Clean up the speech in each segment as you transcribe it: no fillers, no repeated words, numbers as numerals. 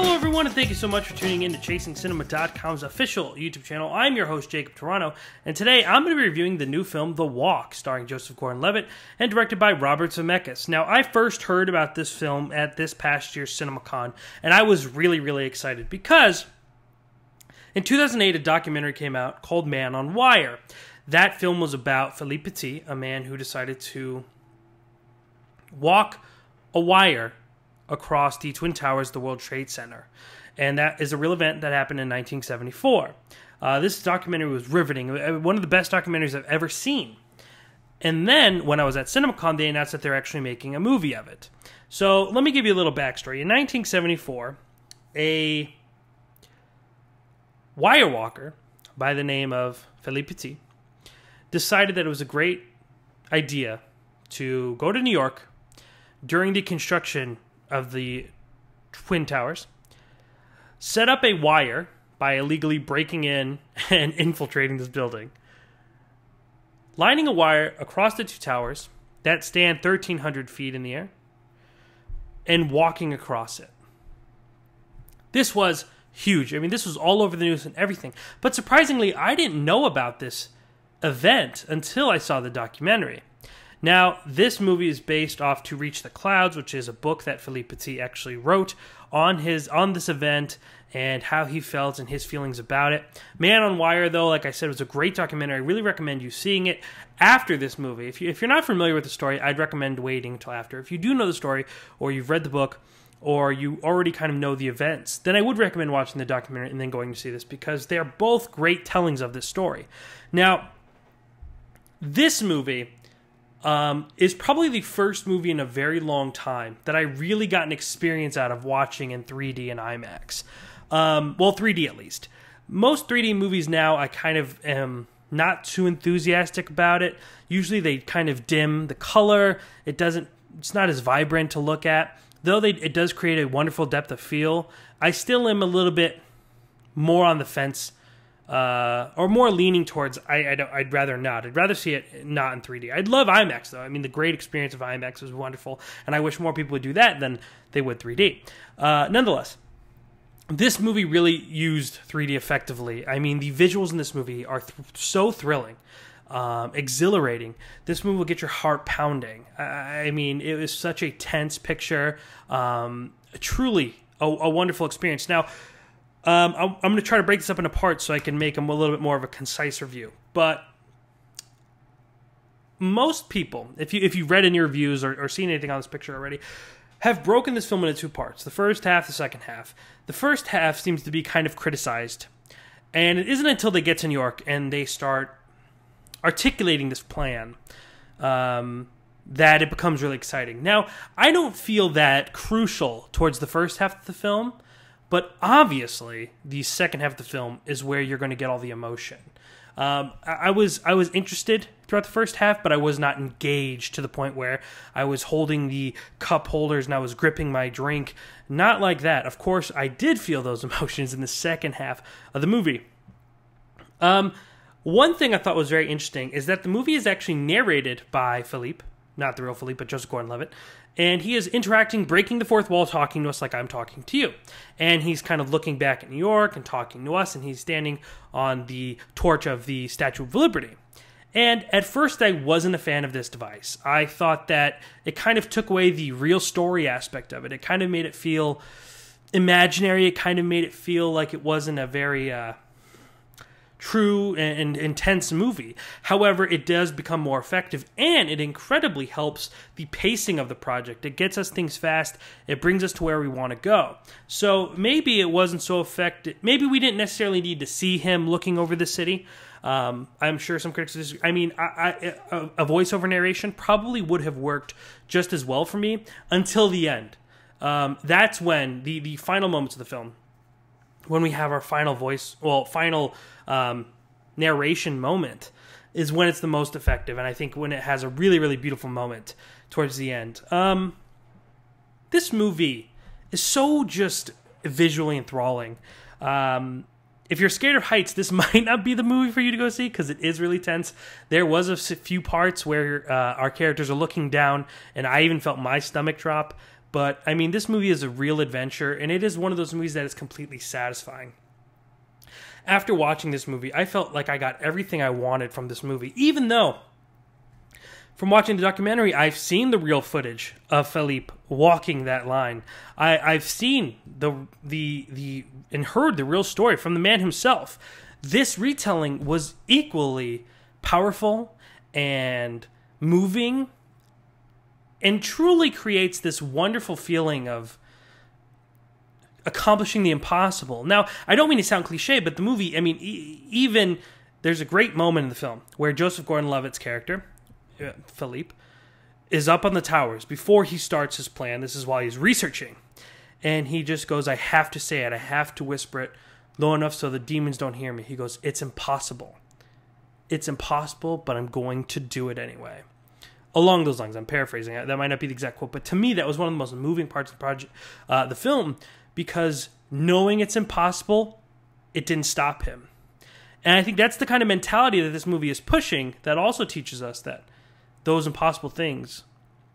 Hello everyone, and thank you so much for tuning in to ChasingCinema.com's official YouTube channel. I'm your host, Jacob Tiranno, and today I'm going to be reviewing the new film, The Walk, starring Joseph Gordon-Levitt and directed by Robert Zemeckis. Now, I first heard about this film at this past year's CinemaCon, and I was really excited because in 2008, a documentary came out called Man on Wire. That film was about Philippe Petit, a man who decided to walk a wire across the Twin Towers of the World Trade Center. And that is a real event that happened in 1974. This documentary was riveting. One of the best documentaries I've ever seen. And then, when I was at CinemaCon, they announced that they're actually making a movie of it. So, let me give you a little backstory. In 1974, a wire walker by the name of Philippe Petit decided that it was a great idea to go to New York during the construction of the Twin Towers, set up a wire by illegally breaking in and infiltrating this building, lining a wire across the two towers that stand 1,300 feet in the air, and walking across it. This was huge. I mean, this was all over the news and everything. But surprisingly, I didn't know about this event until I saw the documentary. Now, this movie is based off To Reach the Clouds, which is a book that Philippe Petit actually wrote on this event and how he felt and his feelings about it. Man on Wire, though, like I said, was a great documentary. I really recommend you seeing it after this movie. If you're not familiar with the story, I'd recommend waiting until after. If you do know the story, or you've read the book, or you already kind of know the events, then I would recommend watching the documentary and then going to see this, because they are both great tellings of this story. Now, this movie is probably the first movie in a very long time that I really got an experience out of watching in 3D and IMAX. Well, 3D at least. Most 3D movies now, I kind of am not too enthusiastic about it. Usually they kind of dim the color. It's not as vibrant to look at. Though it does create a wonderful depth of field, I still am a little bit more on the fence, or more leaning towards I'd rather not. I'd rather see it not in 3D. I'd love IMAX, though. I mean, the great experience of IMAX was wonderful, and I wish more people would do that than they would 3D. Nonetheless, this movie really used 3D effectively. I mean, the visuals in this movie are so thrilling, exhilarating. This movie will get your heart pounding. I mean, it was such a tense picture. Truly a wonderful experience. Now, I'm going to try to break this up into parts so I can make them a little bit more of a concise review. But most people, if you've read any reviews or seen anything on this picture already, have broken this film into two parts. The first half, the second half. The first half seems to be kind of criticized. And it isn't until they get to New York and they start articulating this plan that it becomes really exciting. Now, I don't feel that crucial towards the first half of the film, but obviously, the second half of the film is where you're going to get all the emotion. I was interested throughout the first half, but I was not engaged to the point where I was holding the cup holders and I was gripping my drink. Not like that. Of course, I did feel those emotions in the second half of the movie. One thing I thought was very interesting is that the movie is actually narrated by Philippe, not the real Philippe, but Joseph Gordon-Levitt. And he is interacting, breaking the fourth wall, talking to us like I'm talking to you. And he's kind of looking back at New York and talking to us, and he's standing on the torch of the Statue of Liberty. And at first, I wasn't a fan of this device. I thought that it kind of took away the real story aspect of it. It kind of made it feel imaginary. It kind of made it feel like it wasn't a very true and intense movie. However, it does become more effective, and it incredibly helps the pacing of the project. It gets us things fast. It brings us to where we want to go. So maybe it wasn't so effective. Maybe we didn't necessarily need to see him looking over the city. I'm sure some critics disagree. I mean, a voiceover narration probably would have worked just as well for me until the end. That's when the final moments of the film, when we have our final final narration moment, is when it's the most effective. And I think when it has a really beautiful moment towards the end. This movie is so just visually enthralling. if you're scared of heights, this might not be the movie for you to go see because it is really tense. There was a few parts where our characters are looking down, and I even felt my stomach drop. But, I mean, this movie is a real adventure, and it is one of those movies that is completely satisfying. After watching this movie, I felt like I got everything I wanted from this movie, even though, from watching the documentary, I've seen the real footage of Philippe walking that line. I've seen and heard the real story from the man himself. This retelling was equally powerful and moving, and truly creates this wonderful feeling of accomplishing the impossible. Now, I don't mean to sound cliche, but the movie, I mean, even there's a great moment in the film where Joseph Gordon-Levitt's character, Philippe, is up on the towers before he starts his plan. This is while he's researching. And he just goes, I have to say it. I have to whisper it low enough so the demons don't hear me. He goes, it's impossible. It's impossible, but I'm going to do it anyway. Along those lines, I'm paraphrasing. That might not be the exact quote, but to me, that was one of the most moving parts of the film, because knowing it's impossible, it didn't stop him. And I think that's the kind of mentality that this movie is pushing, that also teaches us that those impossible things,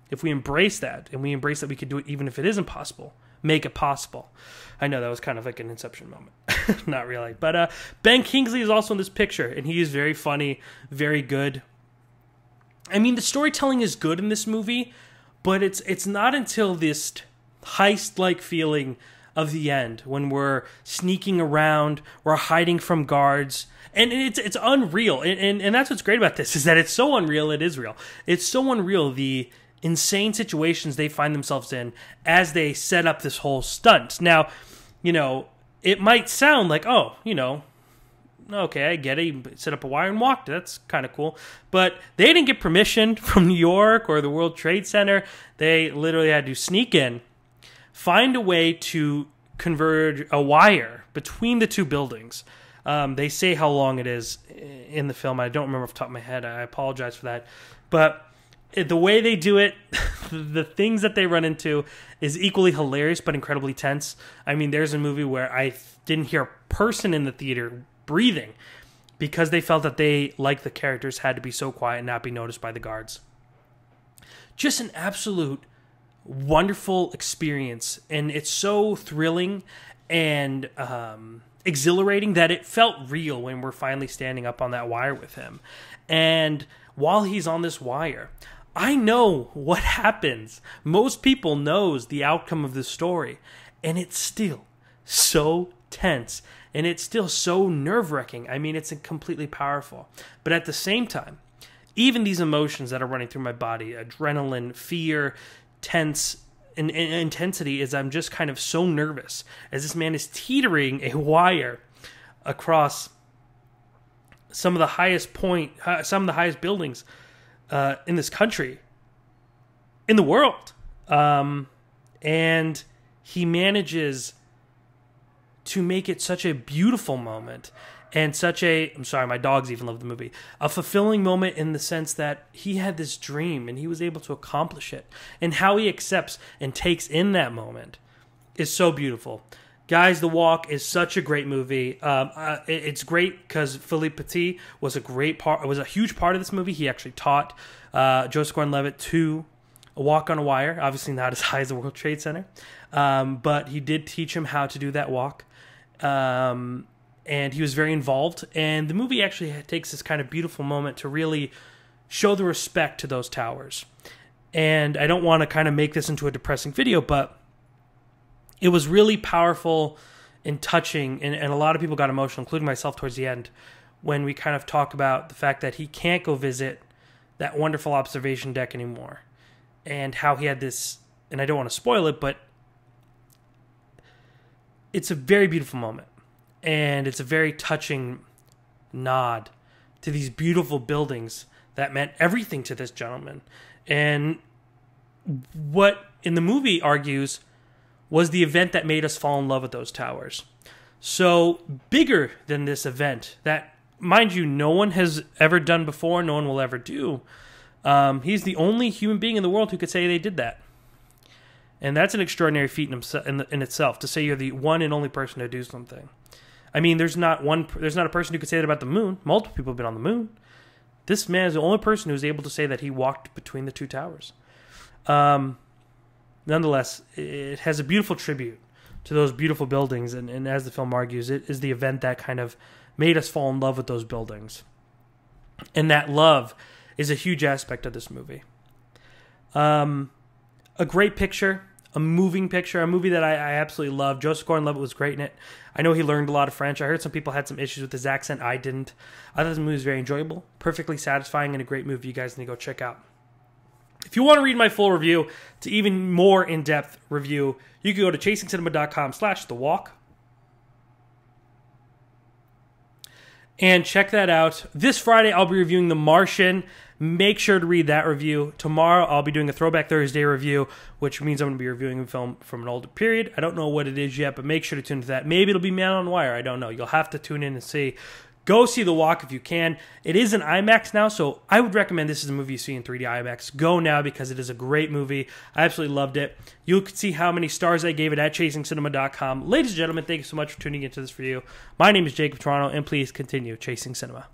if we embrace that, and we embrace that we could do it even if it is impossible, make it possible. I know that was kind of like an Inception moment. Not really. But Ben Kingsley is also in this picture, and he is very funny, very good. I mean, the storytelling is good in this movie, but it's not until this heist-like feeling of the end, when we're sneaking around, we're hiding from guards, and it's unreal. And that's what's great about this, is that it's so unreal, it is real. It's so unreal, the insane situations they find themselves in as they set up this whole stunt. Now, you know, it might sound like, oh, you know, okay, I get it. You set up a wire and walked. That's kind of cool. But they didn't get permission from New York or the World Trade Center. They literally had to sneak in, find a way to converge a wire between the two buildings. They say how long it is in the film. I don't remember off the top of my head. I apologize for that. But the way they do it, the things that they run into is equally hilarious but incredibly tense. I mean, there's a movie where I didn't hear a person in the theater breathing because they felt that they, like the characters, had to be so quiet and not be noticed by the guards. Just an absolute wonderful experience, and it's so thrilling and exhilarating that it felt real when we're finally standing up on that wire with him. And while he's on this wire, I know what happens. Most people knows the outcome of this story, and it's still so tense, and it's still so nerve-wracking. I mean, it's completely powerful. But at the same time, even these emotions that are running through my body, adrenaline, fear, tense, and intensity, is I'm just kind of so nervous as this man is teetering a wire across some of the highest buildings in this country, in the world. And he manages to make it such a beautiful moment, and I'm sorry, my dogs even love the movie, a fulfilling moment in the sense that he had this dream and he was able to accomplish it. And how he accepts and takes in that moment is so beautiful. Guys, The Walk is such a great movie. It's great because Philippe Petit was a huge part of this movie. He actually taught Joseph Gordon-Levitt to walk on a wire. Obviously not as high as the World Trade Center, but he did teach him how to do that walk. And he was very involved. And the movie actually takes this kind of beautiful moment to really show the respect to those towers. And I don't want to kind of make this into a depressing video, but it was really powerful and touching, and a lot of people got emotional, including myself towards the end, when we kind of talk about the fact that he can't go visit that wonderful observation deck anymore, and how he had this, and I don't want to spoil it, but it's a very beautiful moment, and it's a very touching nod to these beautiful buildings that meant everything to this gentleman. And what in the movie argues was the event that made us fall in love with those towers. So bigger than this event that, mind you, no one has ever done before, no one will ever do. He's the only human being in the world who could say they did that. And that's an extraordinary feat in itself, to say you're the one and only person to do something. I mean, there's not a person who could say that about the moon. Multiple people have been on the moon. This man is the only person who's able to say that he walked between the two towers. Nonetheless, it has a beautiful tribute to those beautiful buildings, and as the film argues, it is the event that kind of made us fall in love with those buildings. And that love is a huge aspect of this movie. A great picture, a moving picture, a movie that I absolutely love. Joseph Gordon-Levitt was great in it. I know he learned a lot of French. I heard some people had some issues with his accent. I didn't. I thought the movie was very enjoyable, perfectly satisfying, and a great movie you guys need to go check out. If you want to read my full review, to even more in-depth review, you can go to chasingcinema.com/thewalk and check that out. This Friday, I'll be reviewing The Martian. Make sure to read that review. Tomorrow, I'll be doing a Throwback Thursday review, which means I'm going to be reviewing a film from an older period. I don't know what it is yet, but make sure to tune into that. Maybe it'll be Man on Wire. I don't know. You'll have to tune in and see. Go see The Walk if you can. It is an IMAX now, so I would recommend this is a movie you see in 3D IMAX. Go now because it is a great movie. I absolutely loved it. You can see how many stars I gave it at chasingcinema.com. Ladies and gentlemen, thank you so much for tuning into this review. My name is Jacob Tiranno, and please continue chasing cinema.